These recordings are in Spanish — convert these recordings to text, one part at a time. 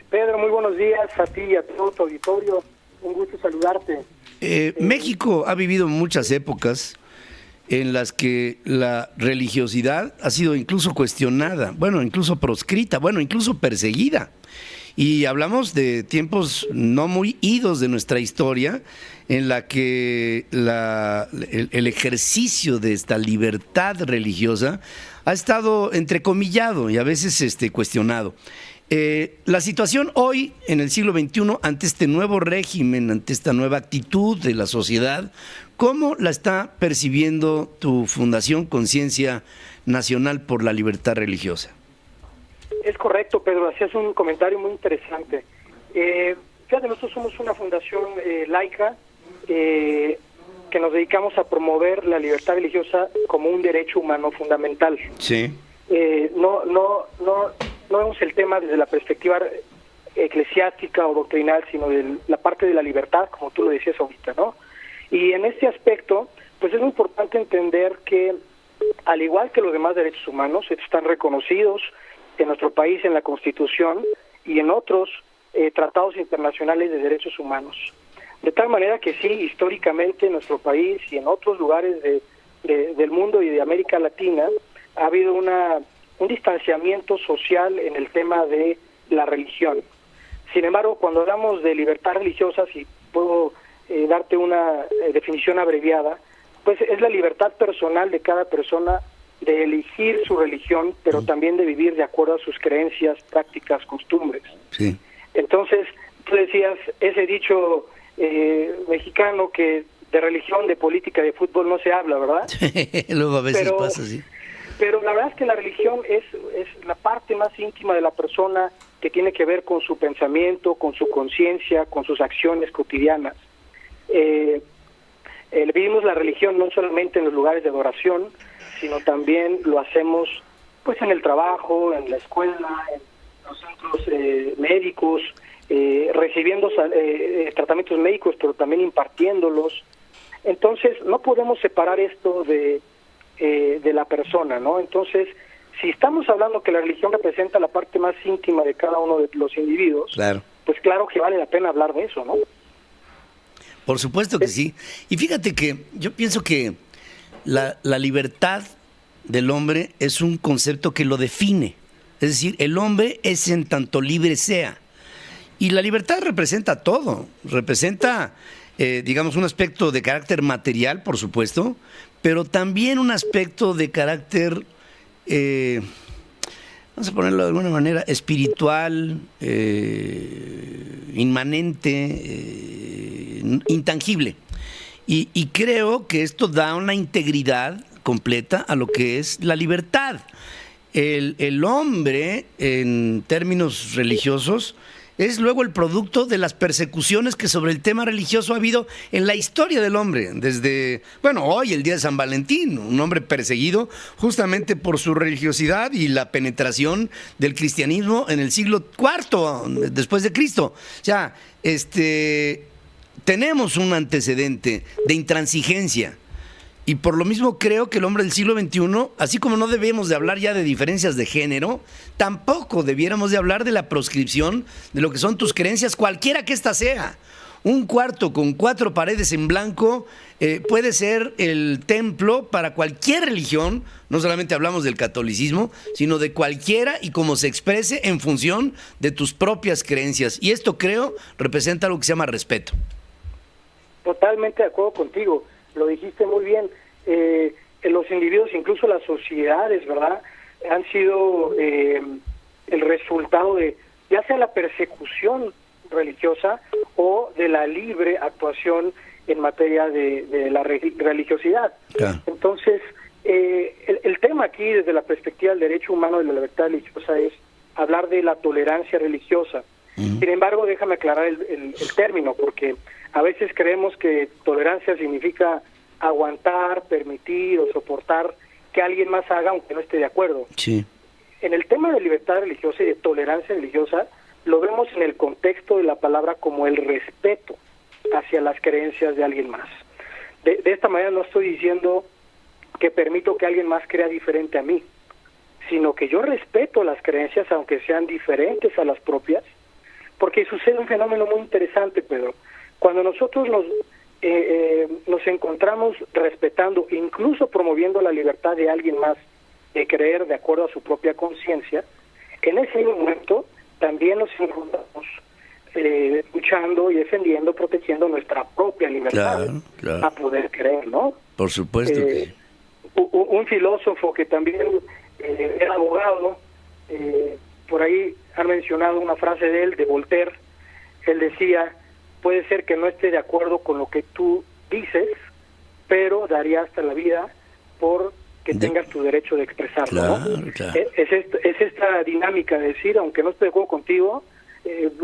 Pedro, muy buenos días a ti y a todo tu auditorio. Un gusto saludarte. México ha vivido muchas épocas en las que la religiosidad ha sido incluso cuestionada, bueno, incluso proscrita, bueno, incluso perseguida. Y hablamos de tiempos no muy idos de nuestra historia, en la que el ejercicio de esta libertad religiosa ha estado entrecomillado y a veces cuestionado. La situación hoy, en el siglo XXI, ante este nuevo régimen, ante esta nueva actitud de la sociedad, ¿cómo la está percibiendo tu Fundación Conciencia Nacional por la Libertad Religiosa? Es correcto, Pedro, hacías un comentario muy interesante. Fíjate, nosotros somos una fundación laica que nos dedicamos a promover la libertad religiosa como un derecho humano fundamental. Sí. No vemos el tema desde la perspectiva eclesiástica o doctrinal, sino de la parte de la libertad, como tú lo decías ahorita, ¿no? Y en este aspecto, pues es muy importante entender que, al igual que los demás derechos humanos, están reconocidos en nuestro país en la Constitución y en otros tratados internacionales de derechos humanos. De tal manera que sí, históricamente en nuestro país y en otros lugares del mundo y de América Latina ha habido un distanciamiento social en el tema de la religión. Sin embargo, cuando hablamos de libertad religiosa, si puedo darte una definición abreviada, pues es la libertad personal de cada persona de elegir su religión, pero también de vivir de acuerdo a sus creencias, prácticas, costumbres. Sí. Entonces, tú decías ese dicho mexicano que de religión, de política, de fútbol no se habla, ¿verdad? Luego a veces pasa así. Pero la verdad es que la religión es la parte más íntima de la persona, que tiene que ver con su pensamiento, con su conciencia, con sus acciones cotidianas. Vivimos la religión no solamente en los lugares de adoración, sino también lo hacemos pues en el trabajo, en la escuela, en los centros médicos, recibiendo tratamientos médicos, pero también impartiéndolos. Entonces, no podemos separar esto de la persona, ¿no? Entonces, si estamos hablando que la religión representa la parte más íntima de cada uno de los individuos, claro, pues claro que vale la pena hablar de eso, ¿no? Por supuesto que sí. Y fíjate que yo pienso que la libertad del hombre es un concepto que lo define. Es decir, el hombre es en tanto libre sea. Y la libertad representa todo. Representa, digamos, un aspecto de carácter material, por supuesto, pero también un aspecto de carácter, vamos a ponerlo de alguna manera, espiritual, inmanente, intangible. Y creo que esto da una integridad completa a lo que es la libertad. El hombre, en términos religiosos, es luego el producto de las persecuciones que sobre el tema religioso ha habido en la historia del hombre. Desde, bueno, hoy el día de San Valentín, un hombre perseguido justamente por su religiosidad y la penetración del cristianismo en el siglo IV después de Cristo. O sea, tenemos un antecedente de intransigencia. Y por lo mismo creo que el hombre del siglo XXI, así como no debemos de hablar ya de diferencias de género, tampoco debiéramos de hablar de la proscripción de lo que son tus creencias, cualquiera que ésta sea. Un cuarto con 4 paredes en blanco puede ser el templo para cualquier religión, no solamente hablamos del catolicismo, sino de cualquiera y como se exprese en función de tus propias creencias. Y esto creo representa algo que se llama respeto. Totalmente de acuerdo contigo. Lo dijiste muy bien. Los individuos, incluso las sociedades, ¿verdad?, han sido el resultado de ya sea la persecución religiosa o de la libre actuación en materia de la religiosidad. Claro. Entonces, el tema aquí, desde la perspectiva del derecho humano de la libertad religiosa, es hablar de la tolerancia religiosa. Sin embargo, déjame aclarar el término, porque a veces creemos que tolerancia significa aguantar, permitir o soportar que alguien más haga aunque no esté de acuerdo. Sí. En el tema de libertad religiosa y de tolerancia religiosa, lo vemos en el contexto de la palabra como el respeto hacia las creencias de alguien más. De esta manera no estoy diciendo que permito que alguien más crea diferente a mí, sino que yo respeto las creencias aunque sean diferentes a las propias, porque sucede un fenómeno muy interesante, Pedro. Cuando nosotros nos encontramos respetando, incluso promoviendo la libertad de alguien más de creer de acuerdo a su propia conciencia, en ese momento también nos encontramos luchando y defendiendo, protegiendo nuestra propia libertad a poder creer, ¿no? Por supuesto que un filósofo que también era abogado, por ahí han mencionado una frase de él, de Voltaire. Él decía: puede ser que no esté de acuerdo con lo que tú dices, pero daría hasta la vida por que tengas tu derecho de expresarlo, ¿no? Claro. Es esta dinámica de decir, aunque no esté de acuerdo contigo,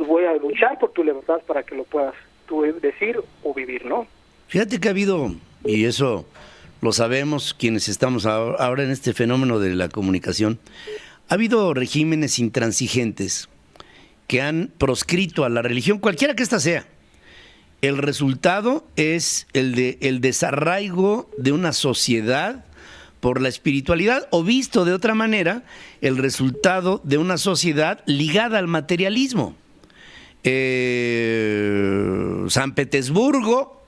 voy a luchar por tu libertad para que lo puedas tú decir o vivir, ¿no? Fíjate que ha habido, y eso lo sabemos quienes estamos ahora en este fenómeno de la comunicación, ha habido regímenes intransigentes que han proscrito a la religión, cualquiera que ésta sea. El resultado es el desarraigo de una sociedad por la espiritualidad, o visto de otra manera, el resultado de una sociedad ligada al materialismo. San Petersburgo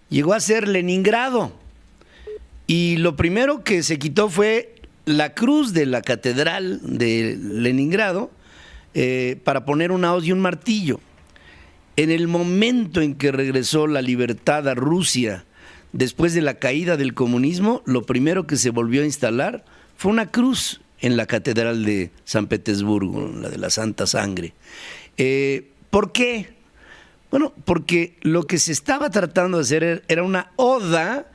llegó a ser Leningrado, y lo primero que se quitó fue la cruz de la catedral de Leningrado para poner una hoz y un martillo. En el momento en que regresó la libertad a Rusia, después de la caída del comunismo, lo primero que se volvió a instalar fue una cruz en la catedral de San Petersburgo, la de la Santa Sangre. ¿Por qué? Bueno, porque lo que se estaba tratando de hacer era una oda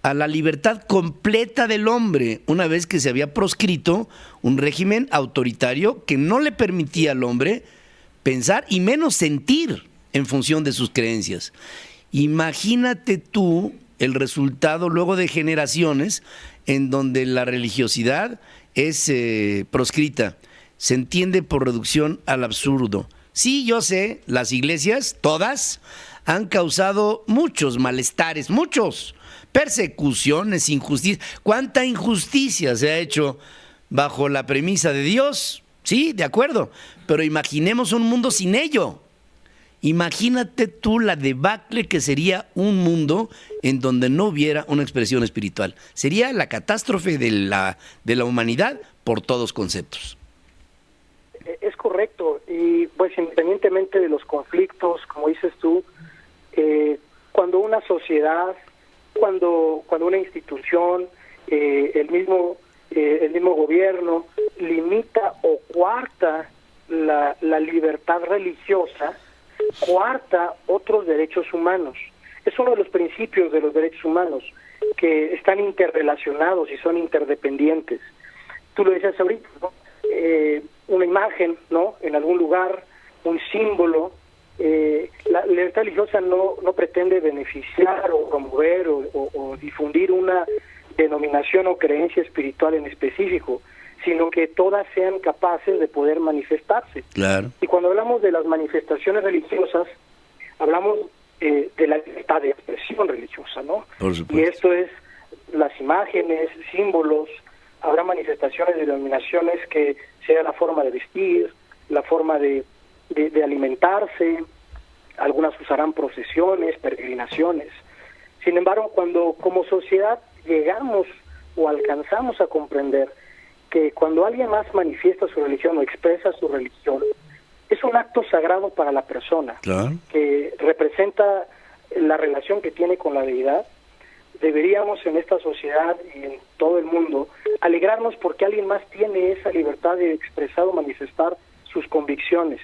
a la libertad completa del hombre, una vez que se había proscrito un régimen autoritario que no le permitía al hombre pensar y menos sentir en función de sus creencias. Imagínate tú el resultado luego de generaciones en donde la religiosidad es proscrita, se entiende por reducción al absurdo. Sí, yo sé, las iglesias, todas, han causado muchos malestares, muchos, persecuciones, injusticias. ¿Cuánta injusticia se ha hecho bajo la premisa de Dios? Sí, de acuerdo, pero imaginemos un mundo sin ello. Imagínate tú la debacle que sería un mundo en donde no hubiera una expresión espiritual. Sería la catástrofe de la humanidad por todos conceptos. Es correcto, y pues independientemente de los conflictos, como dices tú, cuando una sociedad, cuando una institución, el mismo gobierno limita o coarta la libertad religiosa, coarta otros derechos humanos. Es uno de los principios de los derechos humanos, que están interrelacionados y son interdependientes. Tú lo decías ahorita, ¿no? Una imagen, ¿no?, en algún lugar, un símbolo. La libertad religiosa no pretende beneficiar o promover o difundir una denominación o creencia espiritual en específico, sino que todas sean capaces de poder manifestarse. Claro. Y cuando hablamos de las manifestaciones religiosas, hablamos de la libertad de expresión religiosa, ¿no? Por supuesto. Y esto es las imágenes, símbolos. Habrá manifestaciones de denominaciones que sea la forma de vestir, la forma de alimentarse. Algunas usarán procesiones, peregrinaciones. Sin embargo, cuando como sociedad llegamos o alcanzamos a comprender que cuando alguien más manifiesta su religión o expresa su religión, es un acto sagrado para la persona, claro, que representa la relación que tiene con la deidad, deberíamos en esta sociedad y en todo el mundo alegrarnos porque alguien más tiene esa libertad de expresar o manifestar sus convicciones,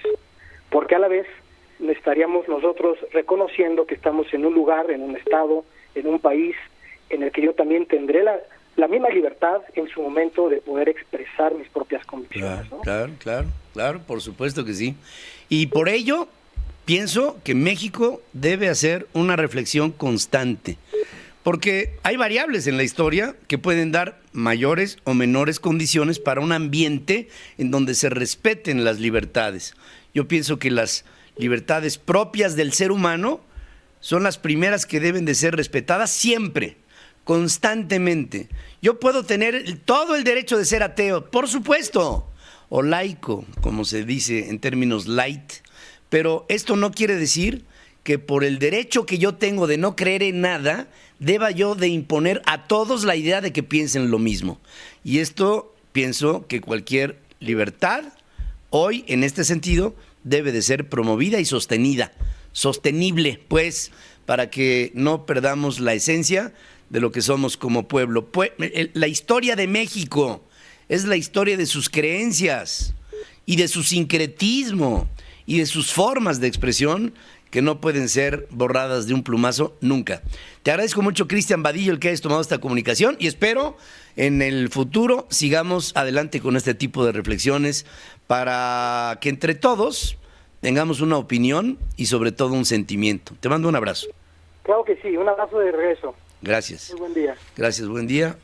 porque a la vez estaríamos nosotros reconociendo que estamos en un lugar, en un estado, en un país en el que yo también tendré la misma libertad en su momento de poder expresar mis propias convicciones, ¿no? Claro, por supuesto que sí. Y por ello pienso que México debe hacer una reflexión constante, porque hay variables en la historia que pueden dar mayores o menores condiciones para un ambiente en donde se respeten las libertades. Yo pienso que las libertades propias del ser humano son las primeras que deben de ser respetadas siempre, constantemente. Yo puedo tener todo el derecho de ser ateo, por supuesto, o laico, como se dice en términos light, pero esto no quiere decir que por el derecho que yo tengo de no creer en nada, deba yo de imponer a todos la idea de que piensen lo mismo. Y esto pienso que cualquier libertad, hoy en este sentido, debe de ser promovida y sostenida, sostenible, pues, para que no perdamos la esencia de lo que somos como pueblo. La historia de México es la historia de sus creencias y de su sincretismo y de sus formas de expresión que no pueden ser borradas de un plumazo nunca. Te agradezco mucho, Cristian Vadillo, el que hayas tomado esta comunicación, y espero en el futuro sigamos adelante con este tipo de reflexiones para que entre todos tengamos una opinión y sobre todo un sentimiento. Te mando un abrazo. Claro que sí, un abrazo de regreso. Gracias. Muy buen día. Gracias, buen día.